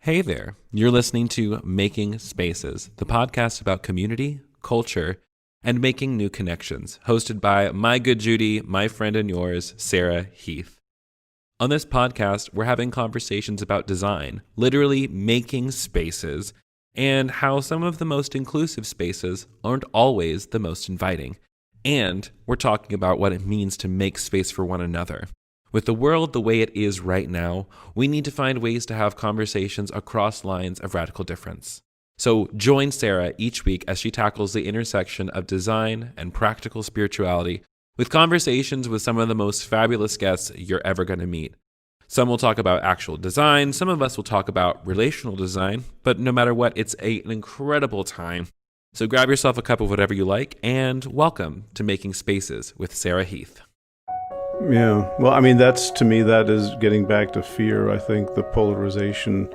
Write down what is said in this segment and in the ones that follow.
Hey there, you're listening to Making Spaces, the podcast about community, culture, and making new connections, hosted by my good Judy, my friend and yours, Sarah Heath. On this podcast, we're having conversations about design, literally making spaces, and how some of the most inclusive spaces aren't always the most inviting. And we're talking about what it means to make space for one another. With the world the way it is right now, we need to find ways to have conversations across lines of radical difference. So join Sarah each week as she tackles the intersection of design and practical spirituality with conversations with some of the most fabulous guests you're ever going to meet. Some will talk about actual design, some of us will talk about relational design, but no matter what, it's an incredible time. So grab yourself a cup of whatever you like, and welcome to Making Spaces with Sarah Heath. Yeah, well, I mean, to me, that is getting back to fear. I think the polarization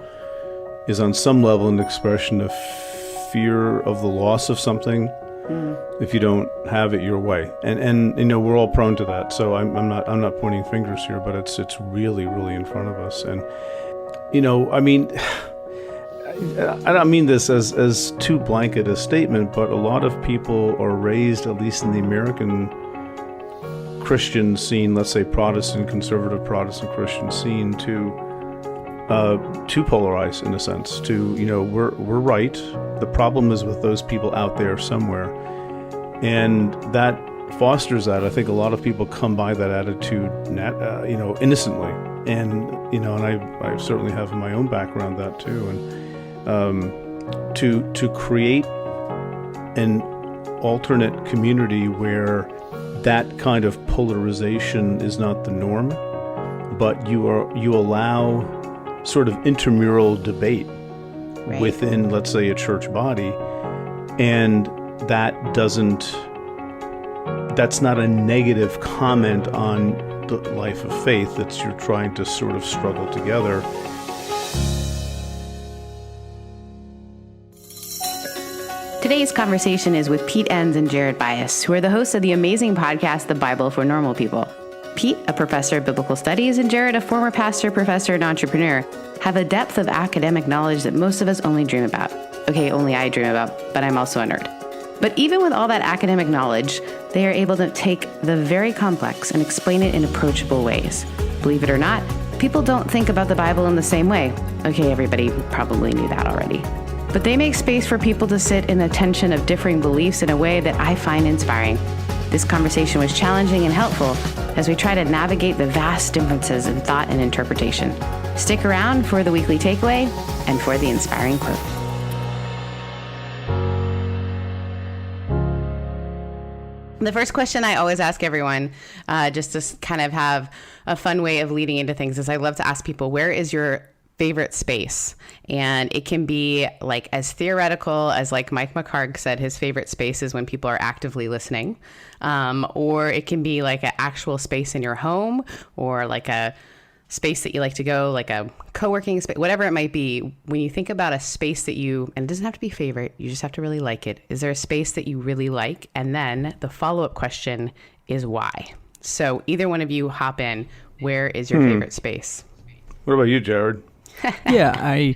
is on some level an expression of fear of the loss of something if you don't have it your way. And you know, we're all prone to that. So I'm not pointing fingers here, but it's really, really in front of us. And, you know, I mean, I don't mean this as too blanket a statement, but a lot of people are raised, at least in the American Christian scene, let's say Protestant, conservative Protestant Christian scene, to polarize in a sense. To, you know, we're right. The problem is with those people out there somewhere, and that fosters that. I think a lot of people come by that attitude, you know, innocently, and you know, and I certainly have in my own background that too, and to create an alternate community where that kind of polarization is not the norm, but you allow sort of intramural debate within, let's say, a church body, and that's not a negative comment on the life of faith that you're trying to sort of struggle together. Today's conversation is with Enns and Jared Byas, who are the hosts of the amazing podcast, The Bible for Normal People. Pete, a professor of biblical studies, and Jared, a former pastor, professor, and entrepreneur, have a depth of academic knowledge that most of us only dream about. Okay, only I dream about, but I'm also a nerd. But even with all that academic knowledge, they are able to take the very complex and explain it in approachable ways. Believe it or not, people don't think about the Bible in the same way. Okay, everybody probably knew that already. But they make space for people to sit in the tension of differing beliefs in a way that I find inspiring. This conversation was challenging and helpful as we try to navigate the vast differences in thought and interpretation. Stick around for the weekly takeaway and for the inspiring quote. The first question I always ask everyone, just to kind of have a fun way of leading into things, is I love to ask people, where is your favorite space? And it can be like as theoretical as, like Mike McHargue said, his favorite space is when people are actively listening. Or it can be like an actual space in your home, or like a space that you like to go, like a co-working space, whatever it might be. When you think about a space that and it doesn't have to be favorite, you just have to really like it. Is there a space that you really like? And then the follow-up question is why? So either one of you hop in. Where is your favorite space? What about you, Jared? Yeah,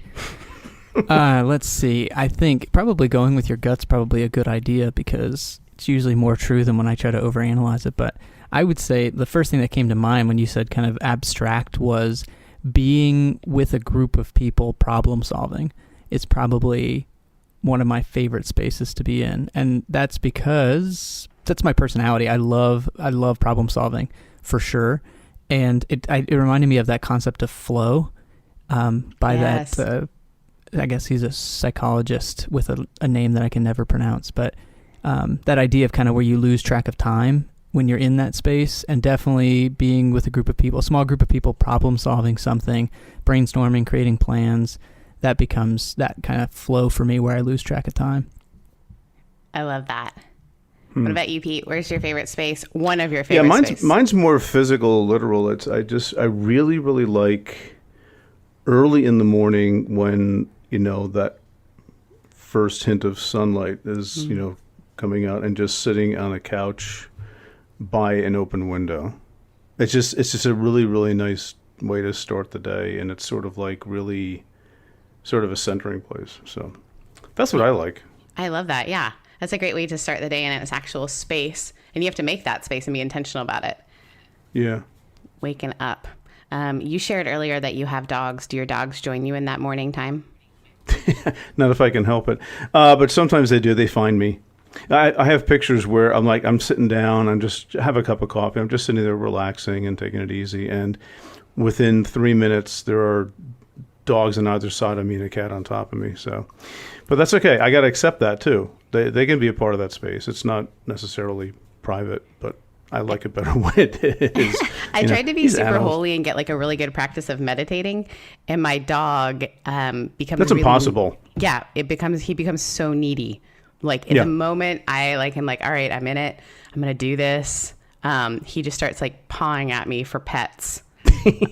let's see. I think probably going with your gut's probably a good idea, because it's usually more true than when I try to overanalyze it. But I would say the first thing that came to mind when you said kind of abstract was being with a group of people problem solving. It's probably one of my favorite spaces to be in. And that's because that's my personality. I love problem solving for sure. And it reminded me of that concept of flow. Yes. That, I guess he's a psychologist with a name that I can never pronounce, but that idea of kind of where you lose track of time when you're in that space, and definitely being with a group of people, a small group of people, problem solving something, brainstorming, creating plans, that becomes that kind of flow for me where I lose track of time. I love that. What about you, Pete? Where's your favorite space? One of your favorite spaces? Mine's more physical, literal. I really, really like early in the morning when, you know, that first hint of sunlight is, you know, coming out, and just sitting on a couch by an open window. It's just a really, really nice way to start the day, and it's sort of like really sort of a centering place. So that's what I like. I love that. Yeah. That's a great way to start the day in its actual space. And you have to make that space and be intentional about it. Yeah. Waking up. You shared earlier that you have dogs. Do your dogs join you in that morning time? Not if I can help it. But sometimes they do. They find me. I have pictures where I'm sitting down, have a cup of coffee. I'm just sitting there relaxing and taking it easy. And within 3 minutes, there are dogs on either side of me and a cat on top of me. So, but that's okay. I got to accept that too. They can be a part of that space. It's not necessarily private, but I like it better when it is. I tried to be super holy and get like a really good practice of meditating, and my dog becomes That's impossible. Yeah, he becomes so needy. Like in the moment I like him, like, all right, I'm in it. I'm gonna do this. He just starts like pawing at me for pets.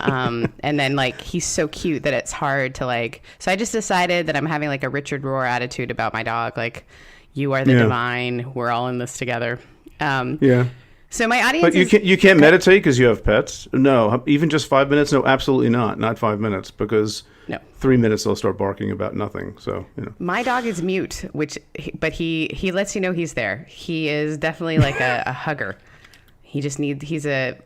And then like he's so cute that it's hard to like. So I just decided that I'm having like a Richard Rohr attitude about my dog. Like, you are the divine. We're all in this together. So my audience. But you can't meditate because you have pets. No, even just 5 minutes. No, absolutely not. Not 5 minutes, because 3 minutes they'll start barking about nothing. So my dog is mute, but he lets you know he's there. He is definitely like a hugger. He just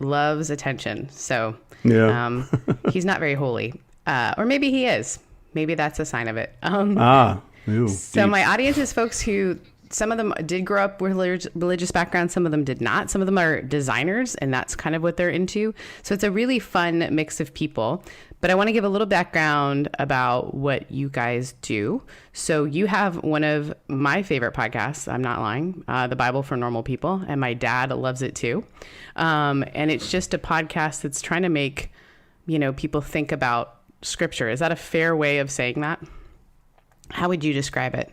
loves attention. So he's not very holy, or maybe he is. Maybe that's a sign of it. So my audience is folks who. Some of them did grow up with religious backgrounds. Some of them did not. Some of them are designers, and that's kind of what they're into. So it's a really fun mix of people. But I want to give a little background about what you guys do. So you have one of my favorite podcasts, I'm not lying, The Bible for Normal People, and my dad loves it too. And it's just a podcast that's trying to make, people think about Scripture. Is that a fair way of saying that? How would you describe it?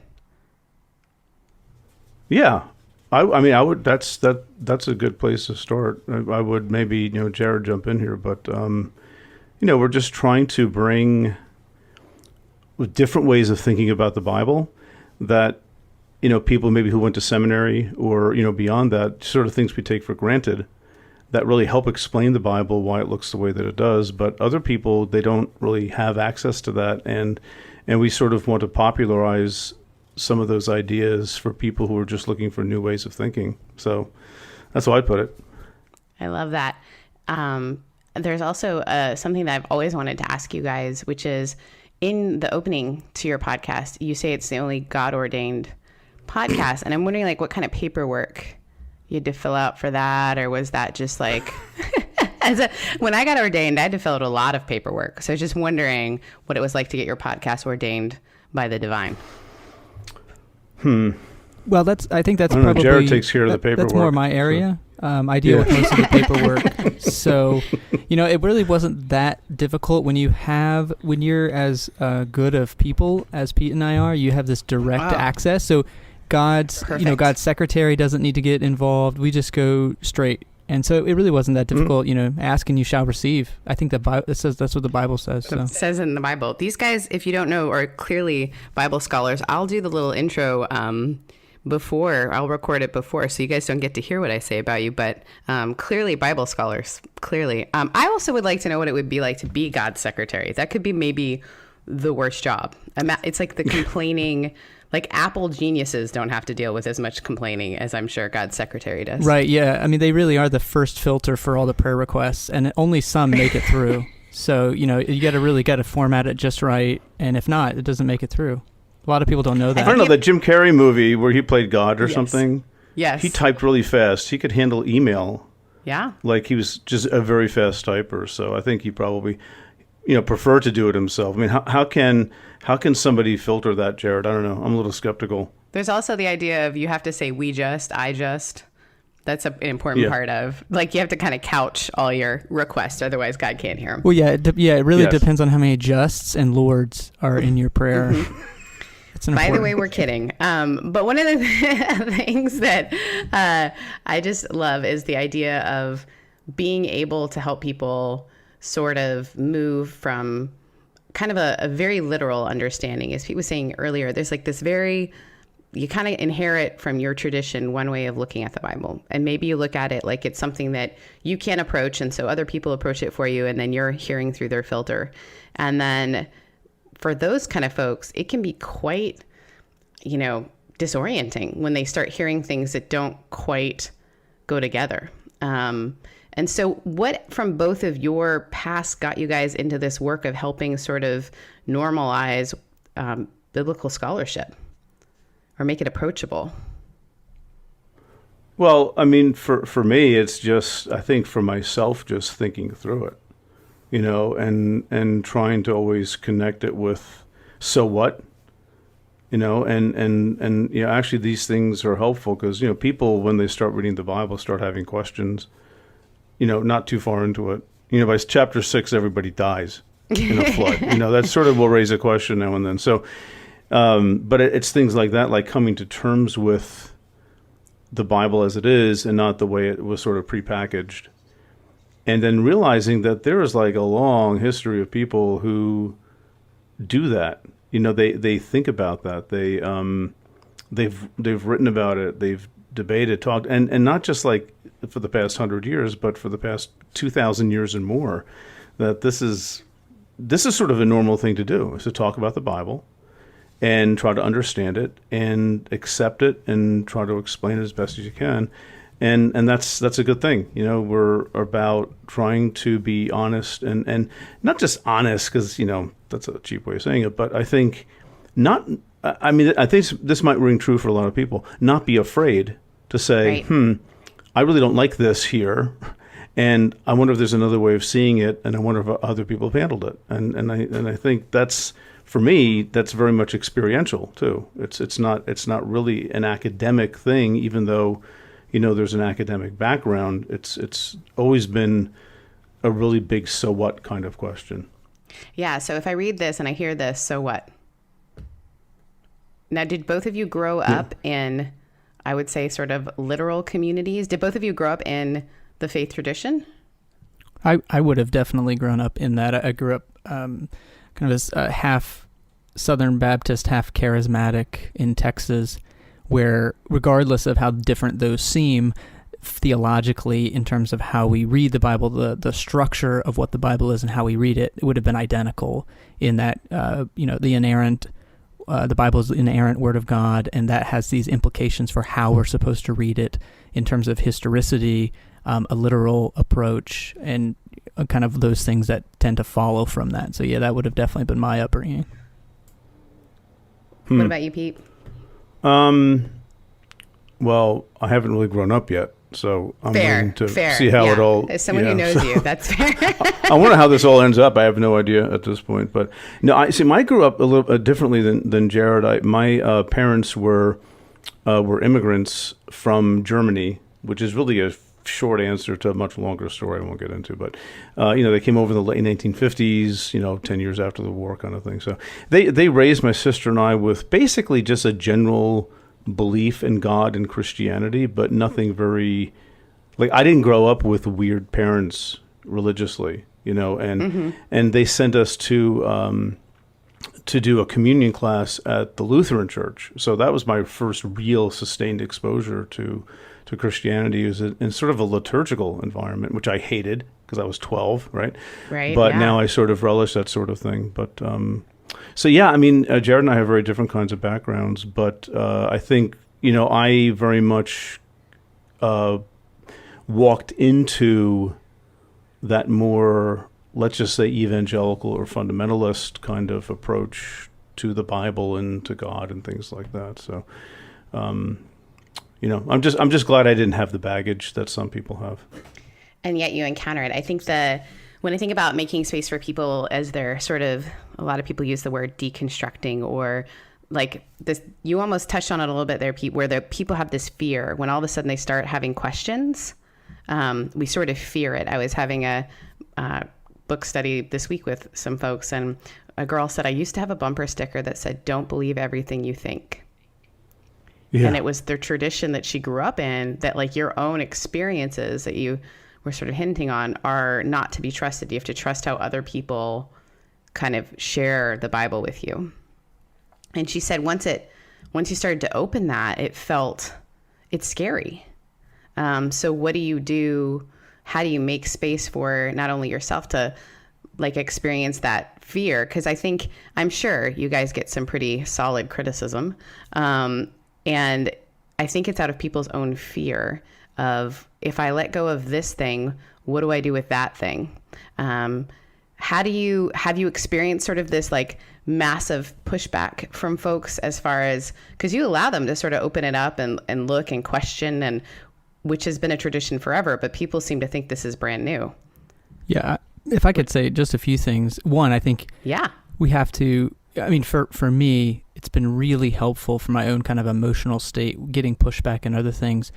Yeah, I mean, I would. That's a good place to start. I would maybe Jared jump in here, but we're just trying to bring different ways of thinking about the Bible that people maybe who went to seminary or beyond that, sort of things we take for granted, that really help explain the Bible, why it looks the way that it does. But other people, they don't really have access to that, and we sort of want to popularize some of those ideas for people who are just looking for new ways of thinking. So that's how I'd put it. I love that. There's also something that I've always wanted to ask you guys, which is in the opening to your podcast, you say it's the only God-ordained podcast. And I'm wondering like what kind of paperwork you had to fill out for that, or was that just like... When I got ordained, I had to fill out a lot of paperwork. So I was just wondering what it was like to get your podcast ordained by the divine. Well, I think that's probably Jared takes care of the paperwork. That's more my area. I deal with most of the paperwork. So, it really wasn't that difficult when you're as good of people as Pete and I are. You have this direct access. So God's secretary doesn't need to get involved. We just go straight. And so it really wasn't that difficult, ask and you shall receive. I think that's what the Bible says. So. It says in the Bible. These guys, if you don't know, are clearly Bible scholars. I'll do the little intro before. I'll record it before, so you guys don't get to hear what I say about you. But clearly Bible scholars, clearly. I also would like to know what it would be like to be God's secretary. That could be maybe the worst job. It's like the complaining... Like Apple geniuses don't have to deal with as much complaining as I'm sure God's secretary does. Right, yeah. I mean, they really are the first filter for all the prayer requests, and only some make it through. So, you got to format it just right, and if not, it doesn't make it through. A lot of people don't know that. I don't know, the Jim Carrey movie where he played God or something. Yes. He typed really fast. He could handle email. Yeah. Like he was just a very fast typer, so I think he probably... prefer to do it himself. I mean, how can somebody filter that, Jared? I don't know. I'm a little skeptical. There's also the idea of you have to say we just, I just. That's an important part of, like, you have to kind of couch all your requests, otherwise God can't hear them. Well, it really depends on how many justs and lords are in your prayer. By the way, we're kidding. But one of the things that I just love is the idea of being able to help people sort of move from kind of a very literal understanding. As Pete was saying earlier, there's like this you kind of inherit from your tradition one way of looking at the Bible. And maybe you look at it like it's something that you can't approach, and so other people approach it for you, and then you're hearing through their filter. And then for those kind of folks, it can be quite, disorienting when they start hearing things that don't quite go together. And so what from both of your past got you guys into this work of helping sort of normalize biblical scholarship or make it approachable? Well, I mean, for me, it's just, I think for myself, just thinking through it, and trying to always connect it with, so what, and actually these things are helpful because, people, when they start reading the Bible, start having questions, not too far into it. By chapter 6, everybody dies in a flood. That sort of will raise a question now and then. So, but it's things like that, like coming to terms with the Bible as it is and not the way it was sort of prepackaged. And then realizing that there is like a long history of people who do that. They think about that. They've written about it. They've debated, talked, and not just like for the past 100 years, but for the past 2,000 years and more, that this is sort of a normal thing to do, is to talk about the Bible and try to understand it and accept it and try to explain it as best as you can. And that's a good thing. We're about trying to be honest and not just honest because, that's a cheap way of saying it, but I think I think this might ring true for a lot of people, not be afraid to say, right. I really don't like this here. And I wonder if there's another way of seeing it. And I wonder if other people have handled it. And I think that's, for me, that's very much experiential too. It's not really an academic thing, even though, there's an academic background. It's always been a really big so what kind of question. Yeah. So if I read this and I hear this, so what? Now, did both of you grow up in, I would say, sort of literal communities? Did both of you grow up in the faith tradition? I would have definitely grown up in that. I grew up kind of as half Southern Baptist, half charismatic in Texas, where regardless of how different those seem theologically in terms of how we read the Bible, the structure of what the Bible is and how we read it, it would have been identical in that, the Bible is the inerrant Word of God, and that has these implications for how we're supposed to read it in terms of historicity, a literal approach, and kind of those things that tend to follow from that. So yeah, that would have definitely been my upbringing. What about you, Pete? Well, I haven't really grown up yet, so I'm fair, waiting to fair. see how it all... As someone who knows you, that's fair. I wonder how this all ends up. I have no idea at this point. But no, I grew up a little differently than Jared. My parents were immigrants from Germany, which is really a short answer to a much longer story I won't get into. But, they came over in the late 1950s, 10 years after the war kind of thing. So they raised my sister and I with basically just a general belief in God and Christianity, but nothing very, like, I didn't grow up with weird parents religiously, and they sent us to do a communion class at the Lutheran church. So that was my first real sustained exposure to Christianity. It was in sort of a liturgical environment, which I hated because I was 12, right? Right. But now I sort of relish that sort of thing. But so yeah, I mean, Jared and I have very different kinds of backgrounds, but I think, I very much walked into that more, let's just say, evangelical or fundamentalist kind of approach to the Bible and to God and things like that. So, I'm just glad I didn't have the baggage that some people have. And yet you encounter it. I think when I think about making space for people as they're sort of, a lot of people use the word deconstructing, or like this, you almost touched on it a little bit there, Pete, where the people have this fear when all of a sudden they start having questions. We sort of fear it. I was having a book study this week with some folks, and a girl said, I used to have a bumper sticker that said, "Don't believe everything you think." Yeah. And it was the tradition that she grew up in, that like your own experiences that you were sort of hinting on are not to be trusted. You have to trust how other people kind of share the Bible with you. And she said once you started to open that, it's scary. So what do you do? How do you make space for not only yourself to like experience that fear? Because I'm sure you guys get some pretty solid criticism. And I think it's out of people's own fear of, if I let go of this thing, what do I do with that thing? Have you experienced sort of this like massive pushback from folks as far as, because you allow them to sort of open it up and look and question, and which has been a tradition forever, but people seem to think this is brand new. Yeah. If I could say just a few things. One, I think we have to, I mean, for me, it's been really helpful for my own kind of emotional state, getting pushback and other things,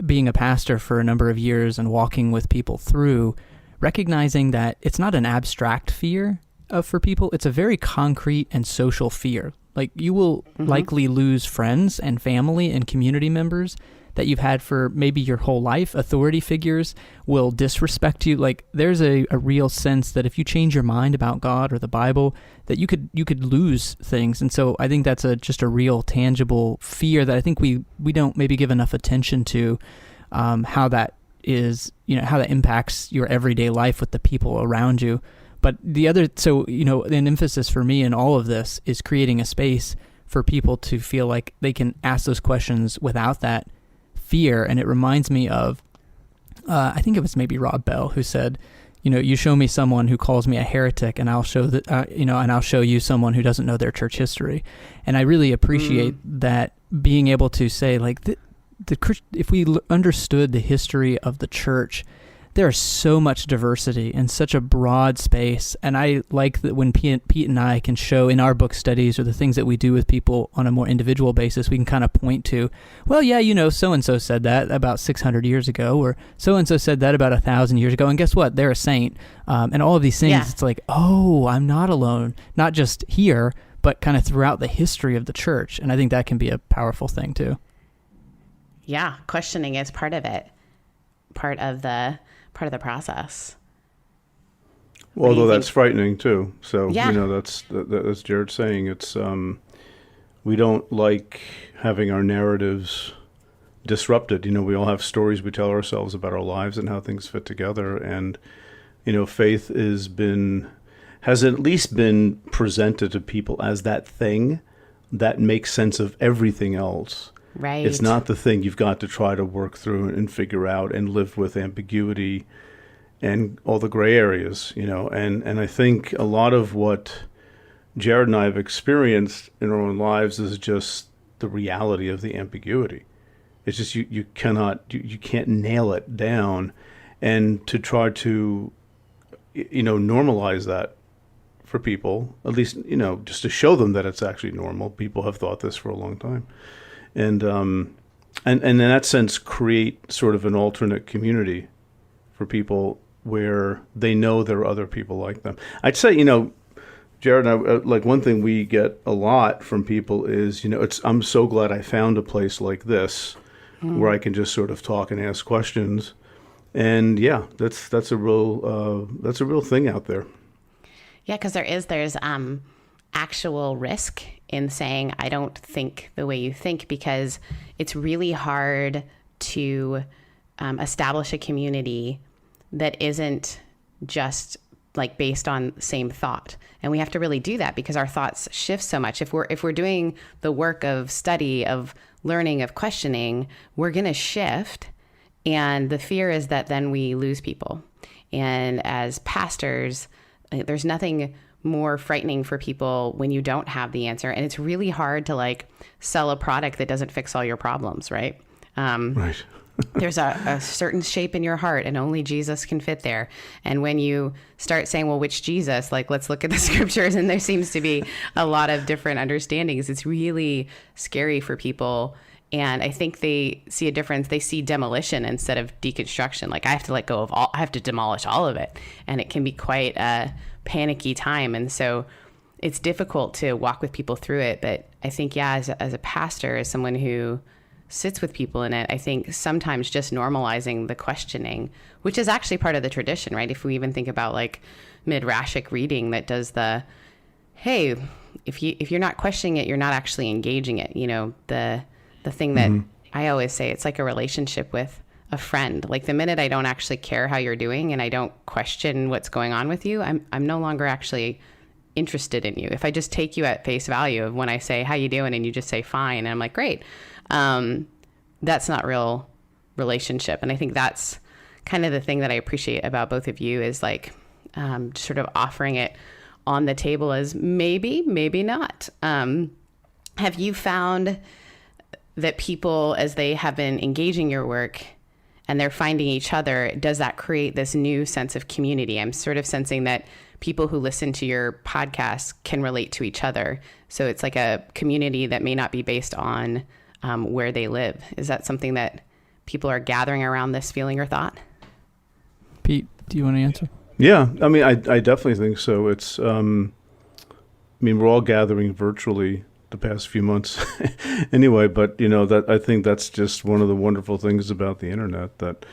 being a pastor for a number of years and walking with people through, recognizing that it's not an abstract fear for people. It's a very concrete and social fear. Like, you will likely lose friends and family and community members that you've had for maybe your whole life. Authority figures will disrespect you. Like, there's a real sense that if you change your mind about God or the Bible, that you could lose things. And so I think that's just a real tangible fear that I think we don't maybe give enough attention to, how that is, how that impacts your everyday life with the people around you. But the other, so, an emphasis for me in all of this is creating a space for people to feel like they can ask those questions without that fear. And it reminds me of, I think it was maybe Rob Bell who said, you show me someone who calls me a heretic, and I'll show that, and I'll show you someone who doesn't know their church history. And I really appreciate that, being able to say, like, if we understood the history of the church, there's so much diversity in such a broad space. And I like that when Pete and I can show in our book studies or the things that we do with people on a more individual basis, we can kind of point to, well, yeah, so-and-so said that about 600 years ago, or so-and-so said that about 1,000 years ago. And guess what? They're a saint. And all of these things, It's like, oh, I'm not alone, not just here, but kind of throughout the history of the church. And I think that can be a powerful thing too. Yeah. Questioning is part of it. Part of the process. Well, although that's frightening too. So, that's Jared saying. It's, we don't like having our narratives disrupted. We all have stories we tell ourselves about our lives and how things fit together. And, faith has at least been presented to people as that thing that makes sense of everything else. Right. It's not the thing you've got to try to work through and figure out and live with ambiguity and all the gray areas, And I think a lot of what Jared and I have experienced in our own lives is just the reality of the ambiguity. It's just you can't nail it down, and to try to normalize that for people, at least just to show them that it's actually normal. People have thought this for a long time. And in that sense, create sort of an alternate community for people where they know there are other people like them. I'd say, Jared and I, like, one thing we get a lot from people is, I'm so glad I found a place like this where I can just sort of talk and ask questions. And yeah, that's a real thing out there. Yeah, because there's actual risk in saying, I don't think the way you think, because it's really hard to establish a community that isn't just like based on same thought. And we have to really do that because our thoughts shift so much. If we're doing the work of study, of learning, of questioning, we're going to shift. And the fear is that then we lose people. And as pastors, there's nothing more frightening for people when you don't have the answer. And it's really hard to like sell a product that doesn't fix all your problems, right? Right. There's a certain shape in your heart and only Jesus can fit there. And when you start saying, well, which Jesus? Like, let's look at the scriptures, and there seems to be a lot of different understandings. It's really scary for people. And I think they see a difference. They see demolition instead of deconstruction. Like, I have to let go of I have to demolish all of it. And it can be quite a panicky time. And so it's difficult to walk with people through it. But I think, as a pastor, as someone who sits with people in it, I think sometimes just normalizing the questioning, which is actually part of the tradition, right? If we even think about like Midrashic reading that does the, hey, if you're not questioning it, you're not actually engaging it. The thing that I always say, it's like a relationship with a friend. Like the minute I don't actually care how you're doing and I don't question what's going on with you, I'm no longer actually interested in you. If I just take you at face value of when I say, how you doing? And you just say, fine. And I'm like, great. That's not real relationship. And I think that's kind of the thing that I appreciate about both of you is like, sort of offering it on the table as maybe not. Have you found that people, as they have been engaging your work and they're finding each other, does that create this new sense of community? I'm sort of sensing that people who listen to your podcast can relate to each other. So it's like a community that may not be based on where they live. Is that something that people are gathering around this feeling or thought? Pete, do you want to answer? Yeah, I mean, I definitely think so. It's, I mean, we're all gathering virtually the past few months anyway, but, you know, that I think that's just one of the wonderful things about the internet, that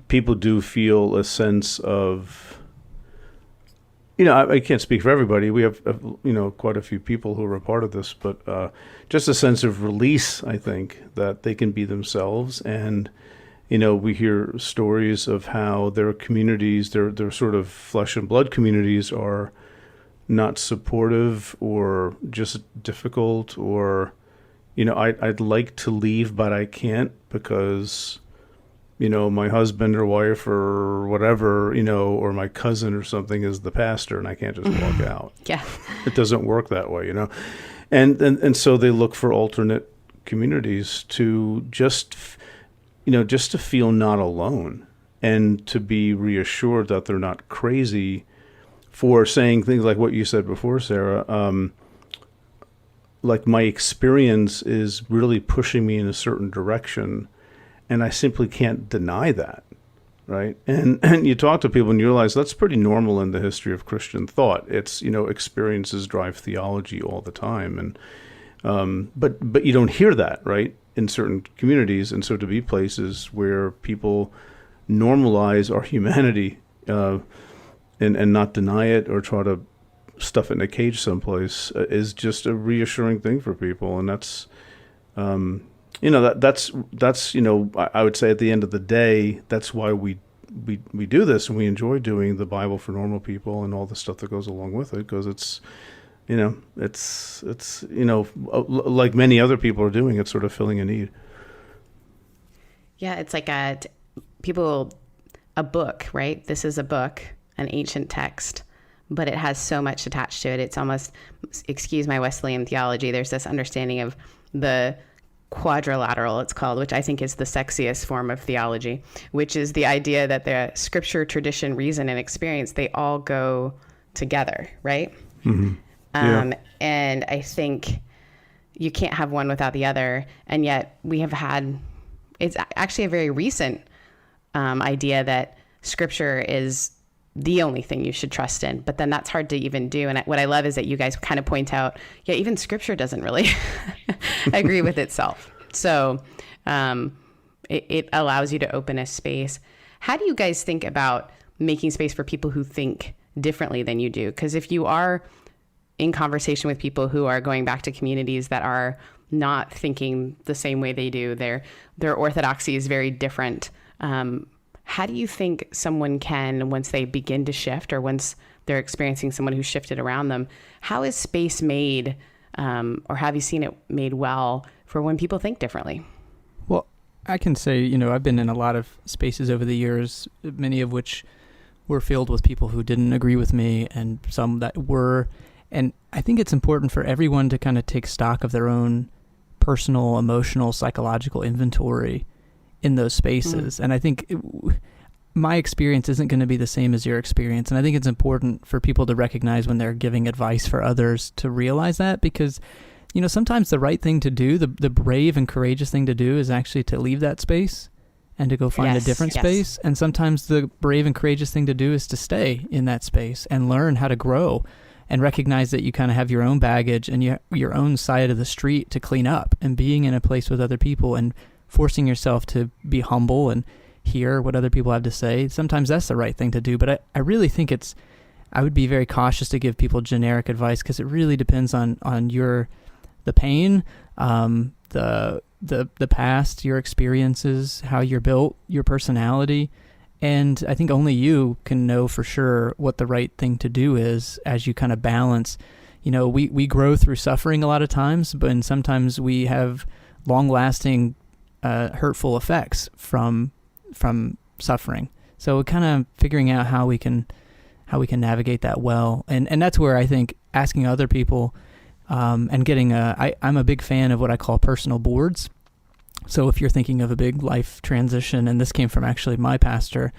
people do feel a sense of, you know, I can't speak for everybody. We have, you know, quite a few people who are a part of this, but just a sense of release, I think, that they can be themselves. And, you know, we hear stories of how their communities, their sort of flesh and blood communities are not supportive or just difficult, or, you know, I'd like to leave, but I can't because, you know, my husband or wife or whatever, you know, or my cousin or something is the pastor and I can't just walk out. Yeah. It doesn't work that way, you know. And so they look for alternate communities to just, you know, just to feel not alone and to be reassured that they're not crazy for saying things like what you said before, Sarah. Like my experience is really pushing me in a certain direction, and I simply can't deny that, right? And you talk to people and you realize that's pretty normal in the history of Christian thought. It's, you know, experiences drive theology all the time, and but you don't hear that, right, in certain communities. And so to be places where people normalize our humanity and not deny it or try to stuff it in a cage someplace is just a reassuring thing for people. And that's, you know, that's, you know, I would say at the end of the day, that's why we do this, and we enjoy doing the Bible for Normal People and all the stuff that goes along with it, because it's, you know, it's, you know, like many other people are doing, it's sort of filling a need. Yeah. It's like a book, right? This is a book, an ancient text, but it has so much attached to it. It's almost, excuse my Wesleyan theology, there's this understanding of the Quadrilateral, it's called, which I think is the sexiest form of theology, which is the idea that the scripture, tradition, reason, and experience, they all go together, right? Mm-hmm. Yeah. And I think you can't have one without the other. And yet we have had, it's actually a very recent idea that scripture is the only thing you should trust in, but then that's hard to even do. And what I love is that you guys kind of point out, yeah, even scripture doesn't really agree with itself. So it allows you to open a space. How do you guys think about making space for people who think differently than you do? Because if you are in conversation with people who are going back to communities that are not thinking the same way they do, their orthodoxy is very different. How do you think someone can, once they begin to shift, or once they're experiencing someone who's shifted around them, how is space made, or have you seen it made well for when people think differently? Well, I can say, you know, I've been in a lot of spaces over the years, many of which were filled with people who didn't agree with me, and some that were. And I think it's important for everyone to kind of take stock of their own personal, emotional, psychological inventory in those spaces. And I think my experience isn't going to be the same as your experience. And I think it's important for people to recognize when they're giving advice for others to realize that, because, you know, sometimes the right thing to do, the brave and courageous thing to do, is actually to leave that space and to go find a different space. And sometimes the brave and courageous thing to do is to stay in that space and learn how to grow and recognize that you kind of have your own baggage and your own side of the street to clean up, and being in a place with other people and forcing yourself to be humble and hear what other people have to say. Sometimes that's the right thing to do. But I really think I would be very cautious to give people generic advice, because it really depends on the pain, the the past, your experiences, how you're built, your personality. And I think only you can know for sure what the right thing to do is as you kind of balance. We grow through suffering a lot of times, but sometimes we have long-lasting hurtful effects from suffering. So kind of figuring out how we can navigate that well. And that's where I think asking other people and getting I'm a big fan of what I call personal boards. So if you're thinking of a big life transition, and this came from actually my pastor,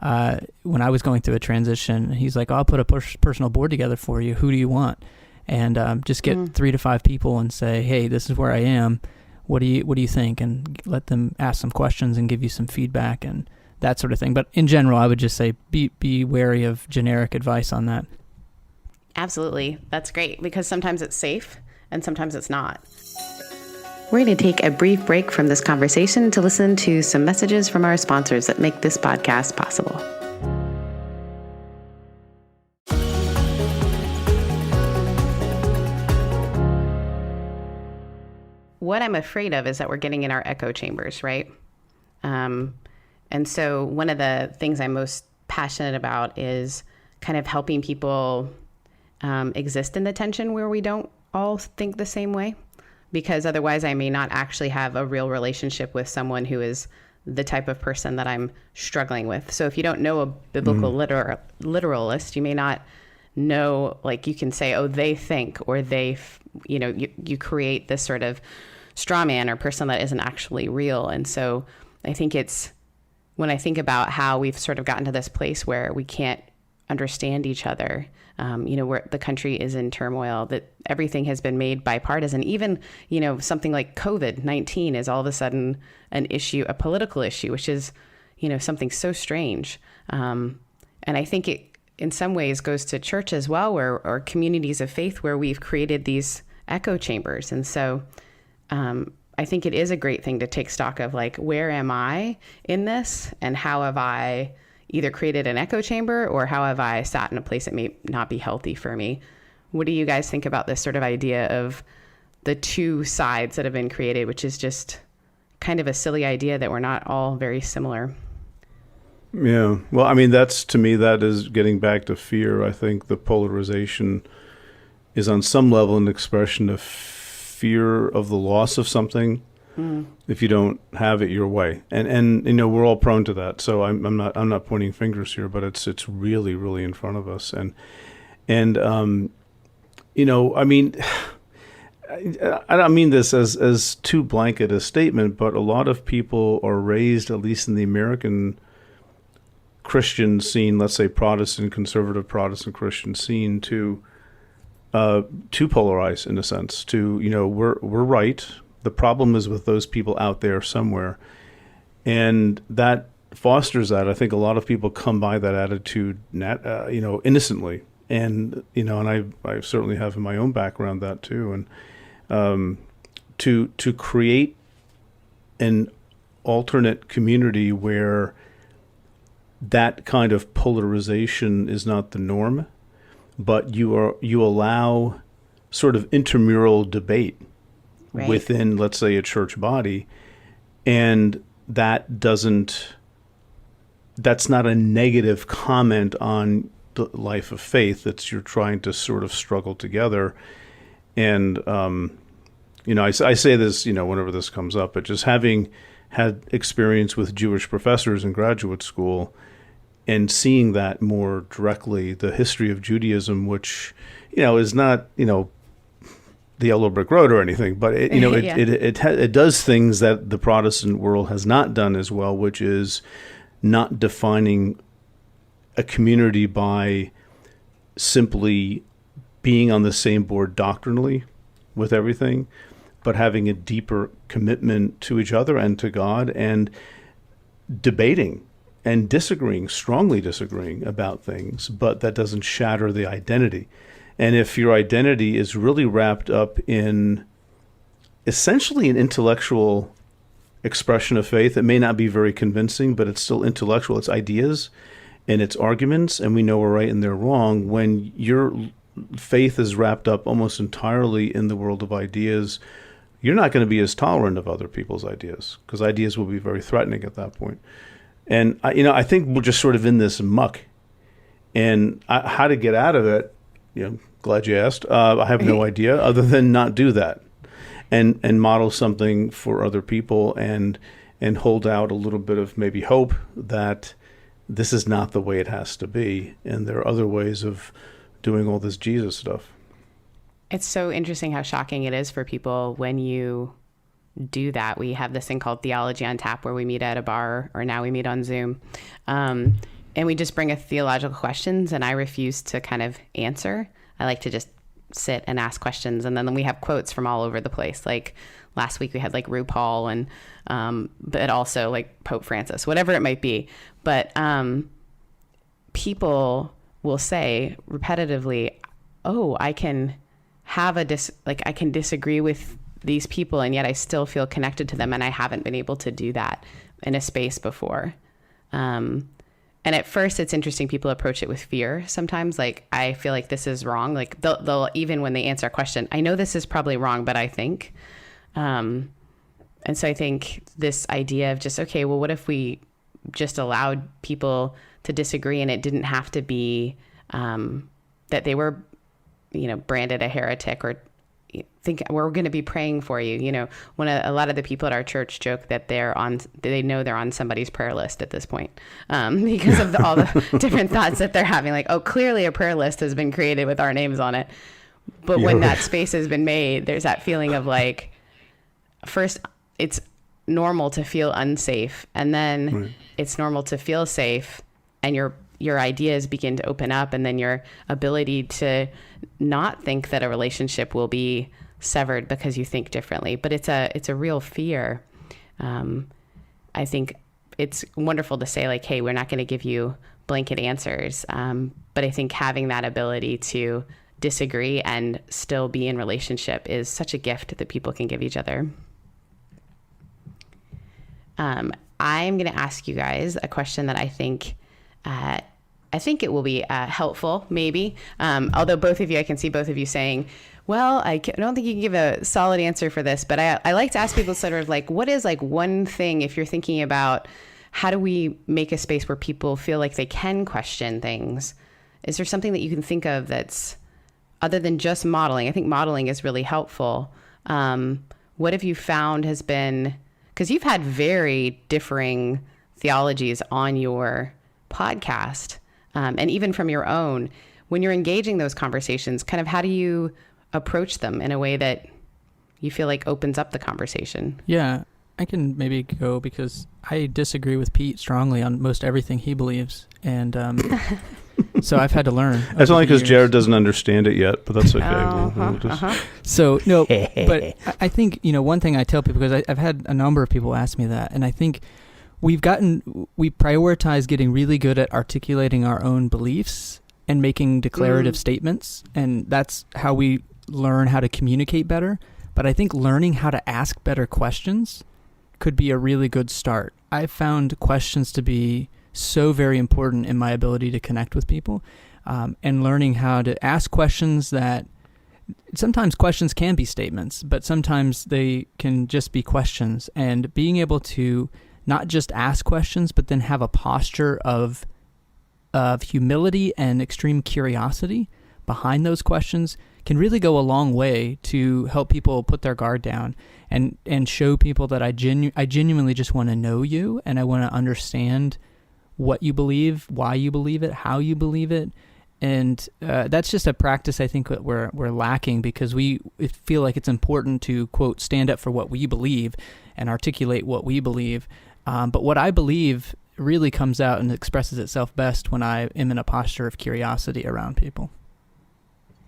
when I was going through a transition, he's like, I'll put a personal board together for you. Who do you want? And just get 3 to 5 people and say, hey, this is where I am. What do you think? And let them ask some questions and give you some feedback and that sort of thing. But in general, I would just say be wary of generic advice on that. Absolutely. That's great, because sometimes it's safe and sometimes it's not. We're going to take a brief break from this conversation to listen to some messages from our sponsors that make this podcast possible. What I'm afraid of is that we're getting in our echo chambers, right? And so one of the things I'm most passionate about is kind of helping people exist in the tension where we don't all think the same way, because otherwise I may not actually have a real relationship with someone who is the type of person that I'm struggling with. So if you don't know a biblical literalist, you may not know, like you can say, oh, they think, or they, you create this sort of straw man or person that isn't actually real. And so I think when I think about how we've sort of gotten to this place where we can't understand each other, where the country is in turmoil, that everything has been made bipartisan. Even, something like COVID-19 is all of a sudden an issue, a political issue, which is, something so strange. And I think it, in some ways, goes to church as well, or communities of faith where we've created these echo chambers. And so I think it is a great thing to take stock of, like, where am I in this, and how have I either created an echo chamber, or how have I sat in a place that may not be healthy for me? What do you guys think about this sort of idea of the two sides that have been created, which is just kind of a silly idea that we're not all very similar? Yeah. Well, I mean, to me, that is getting back to fear. I think the polarization is on some level an expression of fear of the loss of something. If you don't have it your way, and we're all prone to that. So I'm not pointing fingers here, but it's really, really in front of us. And I mean, I don't mean this as too blanket a statement, but a lot of people are raised, at least in the American Christian scene, let's say conservative Protestant Christian scene, to polarize, in a sense, to, we're right. The problem is with those people out there somewhere. And that fosters that. I think a lot of people come by that attitude, innocently. And, and I certainly have in my own background that too. And to create an alternate community where that kind of polarization is not the norm, but you allow sort of intramural debate within, let's say, a church body, and that's not a negative comment on the life of faith. That's you're trying to sort of struggle together. And, I say this, whenever this comes up, but just having had experience with Jewish professors in graduate school and seeing that more directly, the history of Judaism, which, is not, the yellow brick road or anything, but it does things that the Protestant world has not done as well, which is not defining a community by simply being on the same board doctrinally with everything, but having a deeper commitment to each other and to God, and debating and strongly disagreeing about things, but that doesn't shatter the identity. And if your identity is really wrapped up in essentially an intellectual expression of faith, it may not be very convincing, but it's still intellectual. It's ideas and it's arguments, and we know we're right and they're wrong. When your faith is wrapped up almost entirely in the world of ideas, you're not going to be as tolerant of other people's ideas, because ideas will be very threatening at that point. And I think we're just sort of in this muck, and how to get out of it. Glad you asked. I have no idea other than not do that, and model something for other people, and hold out a little bit of maybe hope that this is not the way it has to be, and there are other ways of doing all this Jesus stuff. It's so interesting how shocking it is for people when you do that. We have this thing called Theology on Tap, where we meet at a bar, or now we meet on Zoom, and we just bring a theological questions, and I refuse to kind of answer. I like to just sit and ask questions, and then we have quotes from all over the place. Like last week we had like RuPaul, and but also like Pope Francis, whatever it might be. But people will say repetitively, "Oh, I can have I can disagree with these people, and yet I still feel connected to them, and I haven't been able to do that in a space before." And at first it's interesting. People approach it with fear. Sometimes, like, I feel like this is wrong. Like they'll even when they answer a question, I know this is probably wrong, but I think, and so I think this idea of just, okay, well, what if we just allowed people to disagree, and it didn't have to be, that they were, branded a heretic, or think we're going to be praying for you. When a lot of the people at our church joke that they know they're on somebody's prayer list at this point, because of all the different thoughts that they're having. Like, oh, clearly a prayer list has been created with our names on it. But when that space has been made, there's that feeling of like, first it's normal to feel unsafe, and then it's normal to feel safe, and your ideas begin to open up, and then your ability to not think that a relationship will be severed because you think differently. But it's a real fear. I think it's wonderful to say, like, hey, we're not going to give you blanket answers. But I think having that ability to disagree and still be in relationship is such a gift that people can give each other. I'm going to ask you guys a question that I think it will be helpful, maybe. Although I can see both of you saying, well, I don't think you can give a solid answer for this, but I like to ask people sort of like, what is like one thing, if you're thinking about how do we make a space where people feel like they can question things? Is there something that you can think of that's other than just modeling? I think modeling is really helpful. What have you found has been, because you've had very differing theologies on your podcast, and even from your own, when you're engaging those conversations, kind of how do you approach them in a way that you feel like opens up the conversation? Yeah, I can maybe go, because I disagree with Pete strongly on most everything he believes. And so I've had to learn. That's only because Jared doesn't understand it yet, but that's okay. So, no, but I think, one thing I tell people, because I've had a number of people ask me that, and I think we prioritize getting really good at articulating our own beliefs and making declarative statements. And that's how we learn how to communicate better. But I think learning how to ask better questions could be a really good start. I've found questions to be so very important in my ability to connect with people, and learning how to ask questions that sometimes questions can be statements, but sometimes they can just be questions, and being able to not just ask questions, but then have a posture of humility and extreme curiosity behind those questions can really go a long way to help people put their guard down and show people that I genuinely just want to know you, and I want to understand what you believe, why you believe it, how you believe it. And that's just a practice I think that we're lacking, because we feel like it's important to, quote, stand up for what we believe and articulate what we believe. But what I believe really comes out and expresses itself best when I am in a posture of curiosity around people.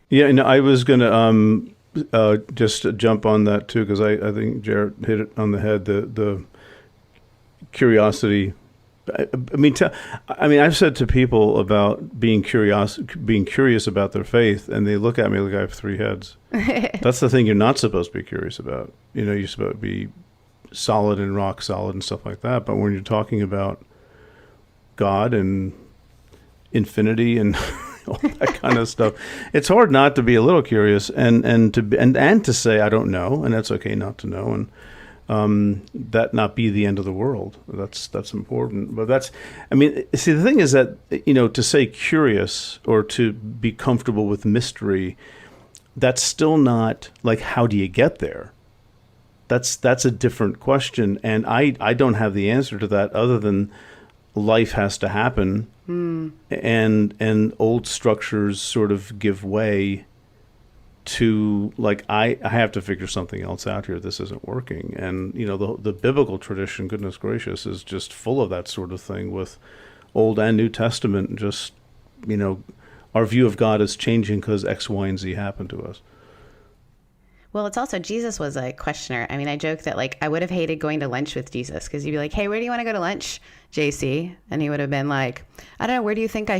Yeah, and I was going to just jump on that too, because I think Jared hit it on the head, the curiosity. I mean, I've said to people about being curious about their faith, and they look at me like I have three heads. That's the thing you're not supposed to be curious about. You're supposed to be solid and rock solid and stuff like that. But when you're talking about God and infinity and all that kind of stuff. It's hard not to be a little curious and to say I don't know, and that's okay not to know, and that not be the end of the world. That's important. But see, the thing is that, to say curious or to be comfortable with mystery, that's still not like, how do you get there? That's a different question, and I don't have the answer to that other than life has to happen, and old structures sort of give way to, like, I have to figure something else out here. This isn't working. And, the biblical tradition, goodness gracious, is just full of that sort of thing with Old and New Testament. Just, our view of God is changing because X, Y, and Z happened to us. Well, it's also, Jesus was a questioner. I mean, I joke that, like, I would have hated going to lunch with Jesus, because you'd be like, hey, where do you want to go to lunch, JC? And he would have been like, I don't know, where do you think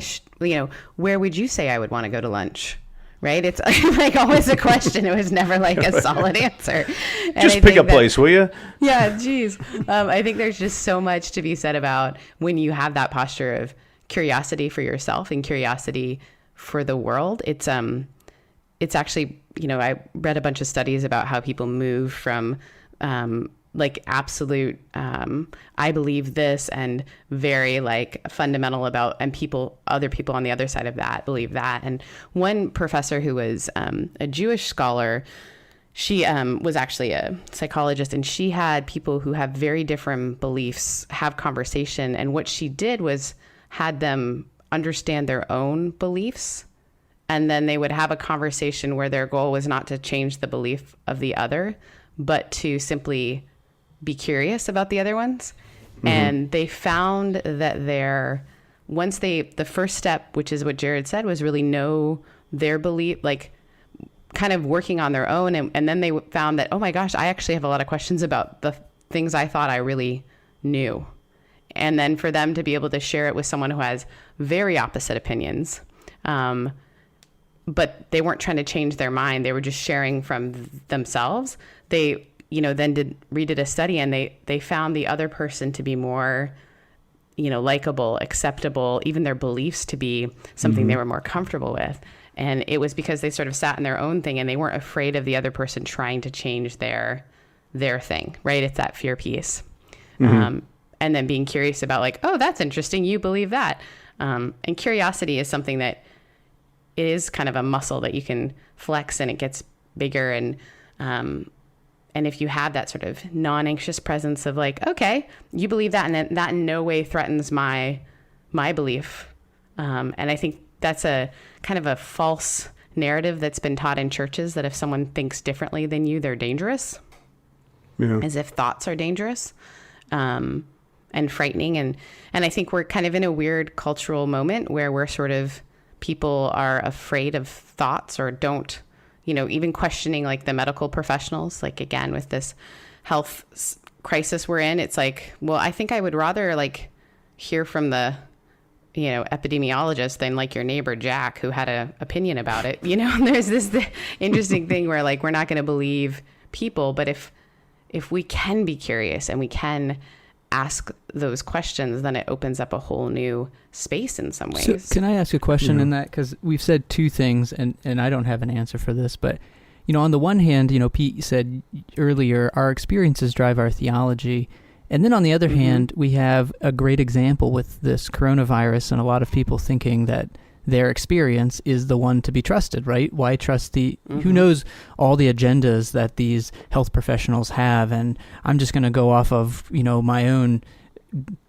where would you say I would want to go to lunch? Right? It's like always a question. It was never like a solid answer. And just pick a place, will you? Yeah, geez. I think there's just so much to be said about when you have that posture of curiosity for yourself and curiosity for the world. It's actually, I read a bunch of studies about how people move from like absolute, I believe this, and very like fundamental about, and other people on the other side of that believe that. And one professor who was a Jewish scholar, she was actually a psychologist, and she had people who have very different beliefs have conversation. And what she did was had them understand their own beliefs. And then they would have a conversation where their goal was not to change the belief of the other, but to simply be curious about the other ones. Mm-hmm. And they found that the first step, which is what Jared said, was really know their belief, like kind of working on their own. And then they found that, oh my gosh, I actually have a lot of questions about the things I thought I really knew. And then for them to be able to share it with someone who has very opposite opinions, but they weren't trying to change their mind. They were just sharing from themselves. They, then redid a study, and they found the other person to be more, likable, acceptable, even their beliefs to be something they were more comfortable with. And it was because they sort of sat in their own thing, and they weren't afraid of the other person trying to change their thing, right? It's that fear piece. Mm-hmm. And then being curious about, like, oh, that's interesting. You believe that. And curiosity is something that it is kind of a muscle that you can flex, and it gets bigger. And if you have that sort of non-anxious presence of like, okay, you believe that, and that in no way threatens my belief. And I think that's a kind of a false narrative that's been taught in churches, that if someone thinks differently than you, they're dangerous. Yeah. As if thoughts are dangerous. And frightening. And I think we're kind of in a weird cultural moment where we're sort of, people are afraid of thoughts, or don't, even questioning like the medical professionals, like again, with this health crisis we're in, it's like, well, I think I would rather like hear from the, epidemiologist than like your neighbor, Jack, who had an opinion about it. There's this interesting thing where like, we're not going to believe people, but if we can be curious and we can ask those questions, then it opens up a whole new space in some ways. So can I ask a question in that? Because we've said two things, and I don't have an answer for this, but, on the one hand, Pete said earlier, our experiences drive our theology. And then on the other hand, we have a great example with this coronavirus, and a lot of people thinking that their experience is the one to be trusted, right? Why trust who knows all the agendas that these health professionals have, and I'm just going to go off of, my own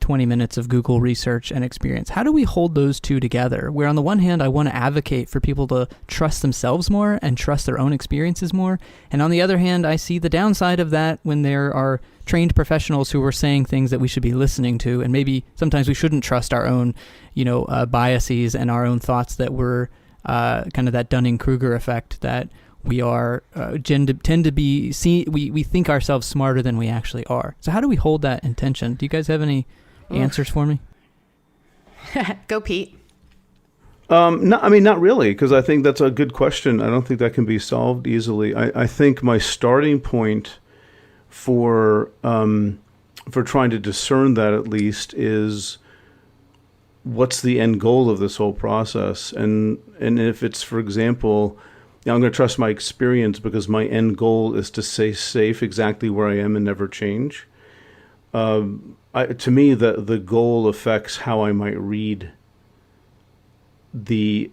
20 minutes of Google research and experience. How do we hold those two together? Where on the one hand, I want to advocate for people to trust themselves more and trust their own experiences more. And on the other hand, I see the downside of that when there are trained professionals who are saying things that we should be listening to. And maybe sometimes we shouldn't trust our own, biases and our own thoughts that we're kind of that Dunning-Kruger effect, that we are tend to be we think ourselves smarter than we actually are. So how do we hold that in tension? Do you guys have any answers for me? Go, Pete. Not really, because I think that's a good question. I don't think that can be solved easily. I think my starting point for trying to discern that, at least, is what's the end goal of this whole process? And if it's, for example, I'm going to trust my experience because my end goal is to stay safe exactly where I am and never change. To me, the goal affects how I might read the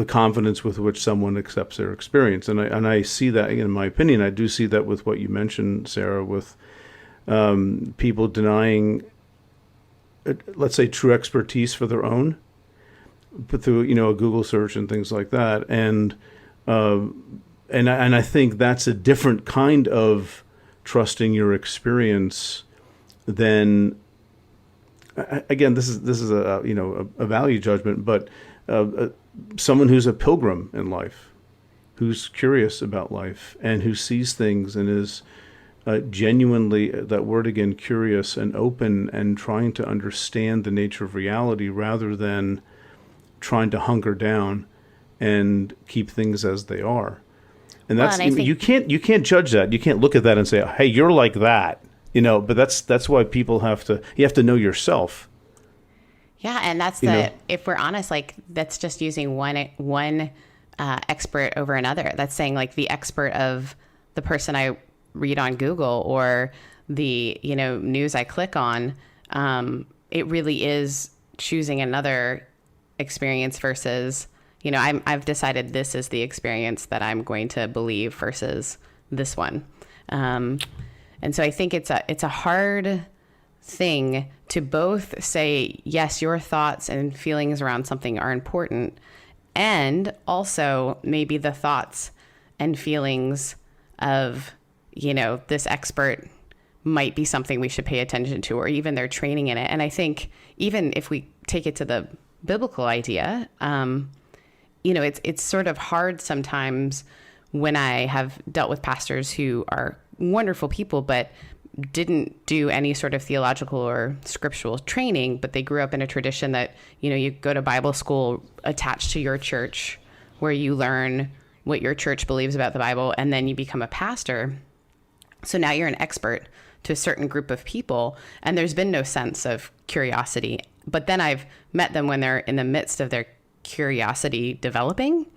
confidence with which someone accepts their experience. And I see that, in my opinion, I do see that with what you mentioned, Sarah, with people denying, let's say, true expertise for their own, but through, a Google search and things like that. And I think that's a different kind of trusting your experience than, again, this is a value judgment, but someone who's a pilgrim in life, who's curious about life and who sees things and is genuinely, that word again, curious and open and trying to understand the nature of reality rather than trying to hunker down and keep things as they are. And that's, you can't judge that. You can't look at that and say, hey, you're like that, but that's why you have to know yourself. Yeah. And that's if we're honest, like that's just using one expert over another. That's saying like the expert of the person I read on Google or the, news I click on. It really is choosing another experience versus, I've decided this is the experience that I'm going to believe versus this one. And so I think it's a hard thing to both say, yes, your thoughts and feelings around something are important. And also maybe the thoughts and feelings of, this expert might be something we should pay attention to, or even their training in it. And I think even if we take it to the biblical idea, it's sort of hard sometimes when I have dealt with pastors who are wonderful people, but didn't do any sort of theological or scriptural training, but they grew up in a tradition that, you go to Bible school attached to your church where you learn what your church believes about the Bible, and then you become a pastor. So now you're an expert to a certain group of people, and there's been no sense of curiosity. But then I've met them when they're in the midst of their curiosity developing.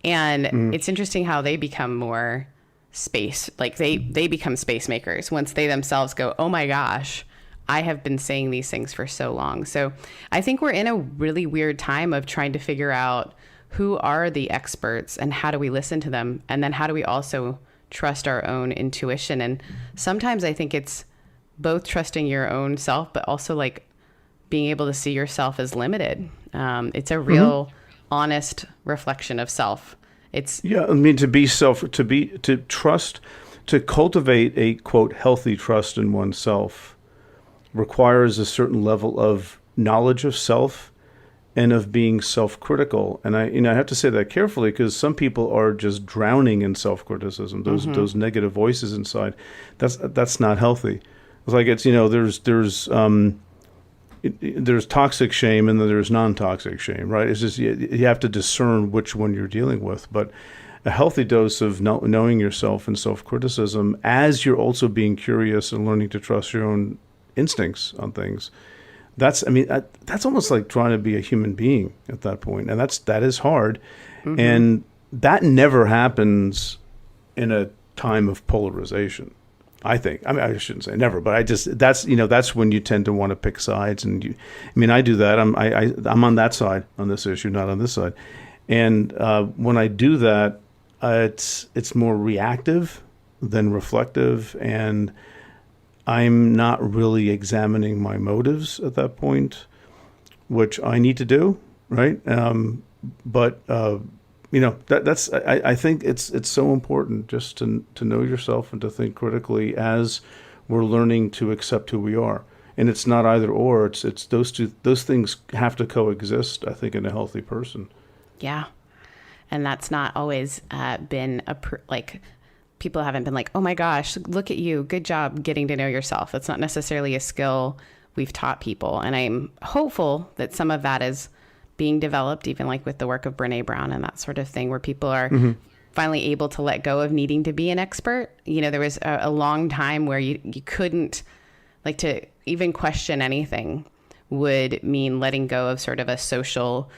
And it's interesting how they become more space, like they become space makers once they themselves go, oh my gosh, I have been saying these things for so long. So I think we're in a really weird time of trying to figure out who are the experts and how do we listen to them? And then how do we also trust our own intuition? And sometimes I think it's both trusting your own self, but also like being able to see yourself as limited. It's a real honest reflection of self. To trust, to cultivate a quote healthy trust in oneself requires a certain level of knowledge of self and of being self-critical. And I have to say that carefully because some people are just drowning in self-criticism, those negative voices inside. That's not healthy. It's like there's toxic shame and then there's non-toxic shame, right? It's just you have to discern which one you're dealing with. But a healthy dose of knowing yourself and self-criticism as you're also being curious and learning to trust your own instincts on things. That's almost like trying to be a human being at that point. And that is hard. And that never happens in a time of polarization. I think. I shouldn't say never, but that's when you tend to want to pick sides, and I do that. I'm on that side on this issue, not on this side, and when I do that, it's more reactive than reflective, and I'm not really examining my motives at that point, which I need to do, right? I think it's so important just to know yourself and to think critically as we're learning to accept who we are. And it's not either or. It's those things have to coexist, I think, in a healthy person. Yeah, and that's not always been people haven't been like, oh my gosh, look at you, good job getting to know yourself. That's not necessarily a skill we've taught people, and I'm hopeful that some of that is being developed, even like with the work of Brene Brown and that sort of thing, where people are finally able to let go of needing to be an expert. There was a long time where you couldn't, like, to even question anything would mean letting go of sort of a social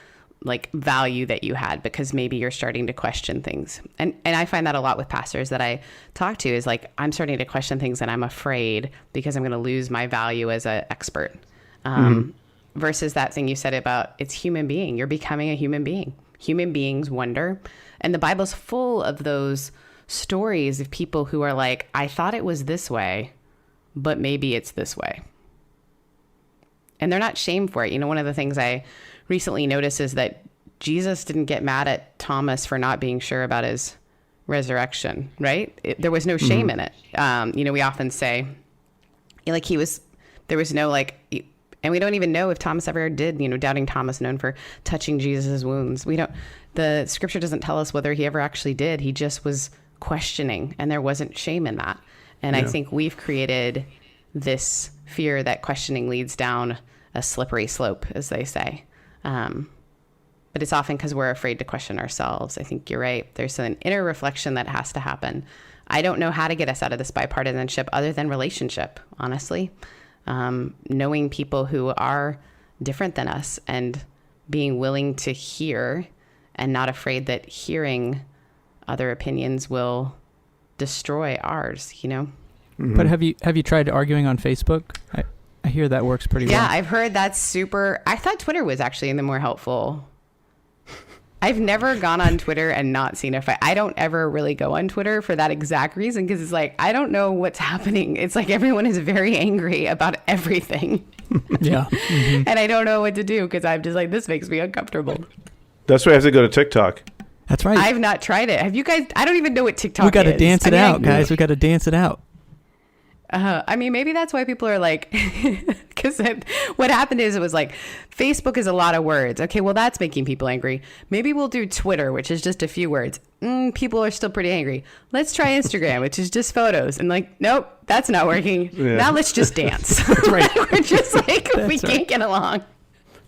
like value that you had, because maybe you're starting to question things. And I find that a lot with pastors that I talk to, is like, I'm starting to question things and I'm afraid because I'm going to lose my value as an expert. Versus that thing you said about it's human being. You're becoming a human being. Human beings wonder. And the Bible's full of those stories of people who are like, I thought it was this way, but maybe it's this way. And they're not shamed for it. You know, one of the things I recently noticed is that Jesus didn't get mad at Thomas for not being sure about his resurrection, right? There was no shame in it. You know, we often say, like, there was no like, and we don't even know if Thomas ever did, you know, doubting Thomas, known for touching Jesus's wounds. The scripture doesn't tell us whether he ever actually did. He just was questioning, and there wasn't shame in that. And I think we've created this fear that questioning leads down a slippery slope, as they say. But it's often because we're afraid to question ourselves. I think you're right. There's an inner reflection that has to happen. I don't know how to get us out of this bipartisanship other than relationship, honestly. Knowing people who are different than us and being willing to hear, and not afraid that hearing other opinions will destroy ours, you know? But have you tried arguing on Facebook? I hear that works pretty well. Yeah, I've heard that's super. I thought Twitter was actually the more helpful. I've never gone on Twitter and not seen a fight. I don't ever really go on Twitter for that exact reason, because it's like, I don't know what's happening. It's like everyone is very angry about everything. Yeah. And I don't know what to do, because I'm just like, this makes me uncomfortable. That's why I have to go to TikTok. That's right. I've not tried it. Have you guys? I don't even know what TikTok is. We got to dance it out, guys. We got to dance it out. I mean, maybe that's why people are like, because what happened is it was like, Facebook is a lot of words. Okay, well, that's making people angry. Maybe we'll do Twitter, which is just a few words. People are still pretty angry. Let's try Instagram, which is just photos. And like, nope, that's not working. Yeah. Now let's just dance. That's right. We're just like, we can't get along.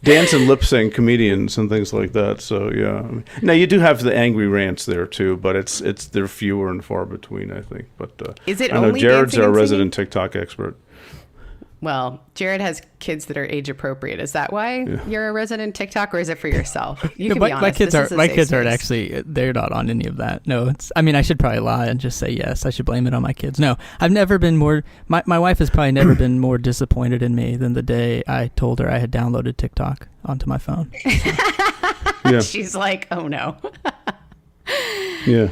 Dance and lip sync comedians and things like that. So yeah, now you do have the angry rants there too, but they're fewer and far between, I think. But is it I know only Jared's dancing our and resident TikTok expert. Well, Jared has kids that are age appropriate. Is that why you're a resident TikTok, or is it for yourself? You can be honest. My kids aren't actually. They're not on any of that. No, I mean, I should probably lie and just say yes. I should blame it on my kids. No, I've never been more. My wife has probably never been more disappointed in me than the day I told her I had downloaded TikTok onto my phone. Yeah. She's like, oh no. Yeah.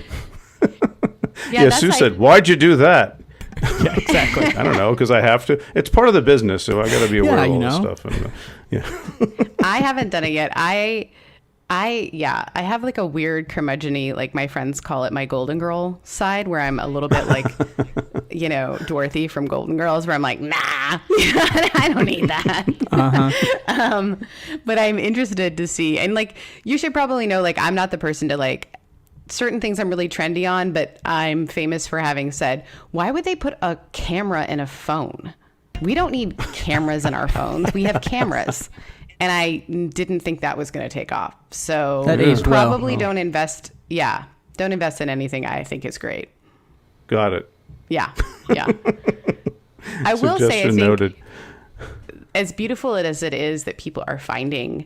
Yeah. Sue said, "Why'd you do that?" Yeah, exactly. I don't know, because I have to. It's part of the business, so I got to be aware of all this stuff. And, I haven't done it yet. I have like a weird curmudgeon-y, like my friends call it, my Golden Girl side, where I'm a little bit like, you know, Dorothy from Golden Girls, where I'm like, nah, I don't need that. But I'm interested to see, and like, you should probably know, like, I'm not the person to like, certain things I'm really trendy on, but I'm famous for having said, why would they put a camera in a phone? We don't need cameras in our phones. We have cameras. And I didn't think that was going to take off. So that aged probably well. Don't invest. Yeah. Don't invest in anything I think is great. Got it. Yeah. Yeah. I will say, I think, noted. As beautiful as it is that people are finding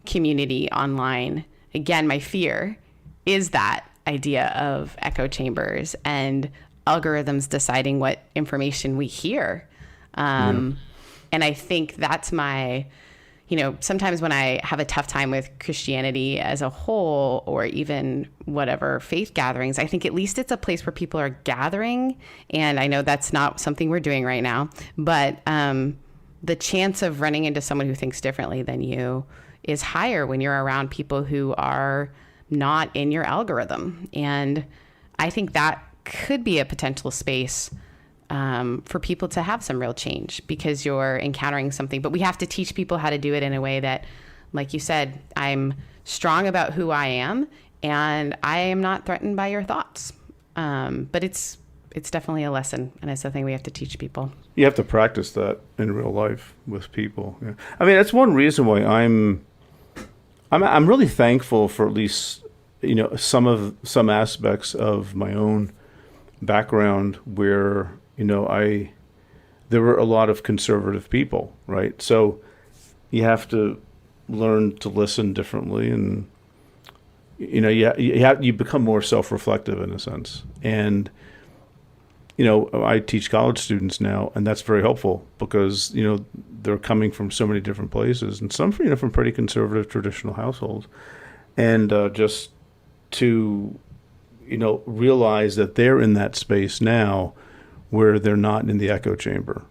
community online, again, my fear is that idea of echo chambers and algorithms deciding what information we hear. And I think that's my, you know, sometimes when I have a tough time with Christianity as a whole, or even whatever faith gatherings, I think at least it's a place where people are gathering. And I know that's not something we're doing right now, but the chance of running into someone who thinks differently than you is higher when you're around people who are not in your algorithm. And I think that could be a potential space for people to have some real change, because you're encountering something. But we have to teach people how to do it in a way that, like you said, I'm strong about who I am, and I am not threatened by your thoughts. But it's definitely a lesson, and it's something we have to teach people. You have to practice that in real life with people. Yeah. I mean, that's one reason why I'm really thankful for at least, you know, some aspects of my own background where, you know, there were a lot of conservative people, right? So, you have to learn to listen differently, and you become more self-reflective in a sense. And I teach college students now, and that's very helpful because they're coming from so many different places, and some from pretty conservative traditional households, and just to realize that they're in that space now where they're not in the echo chamber.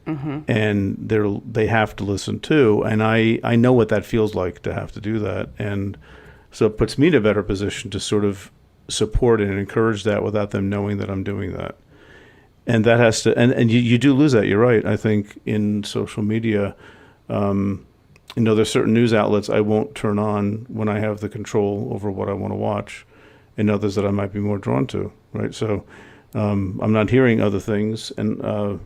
Mm-hmm. And they have to listen too. And I know what that feels like to have to do that. And so it puts me in a better position to sort of support and encourage that without them knowing that I'm doing that. And that has to, and you do lose that. You're right. I think in social media, there's certain news outlets I won't turn on when I have the control over what I want to watch, and others that I might be more drawn to. Right. So I'm not hearing other things. And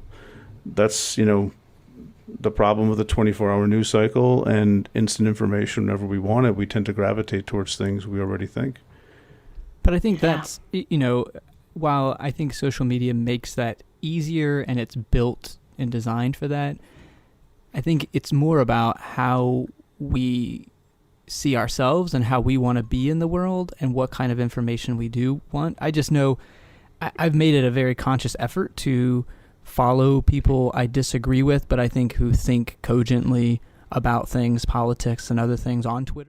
that's, the problem with the 24-hour news cycle and instant information. Whenever we want it, we tend to gravitate towards things we already think. But I think that's, while I think social media makes that easier and it's built and designed for that, I think it's more about how we see ourselves and how we want to be in the world and what kind of information we do want. I just know I've made it a very conscious effort to follow people I disagree with, but I think who think cogently about things, politics, and other things on Twitter.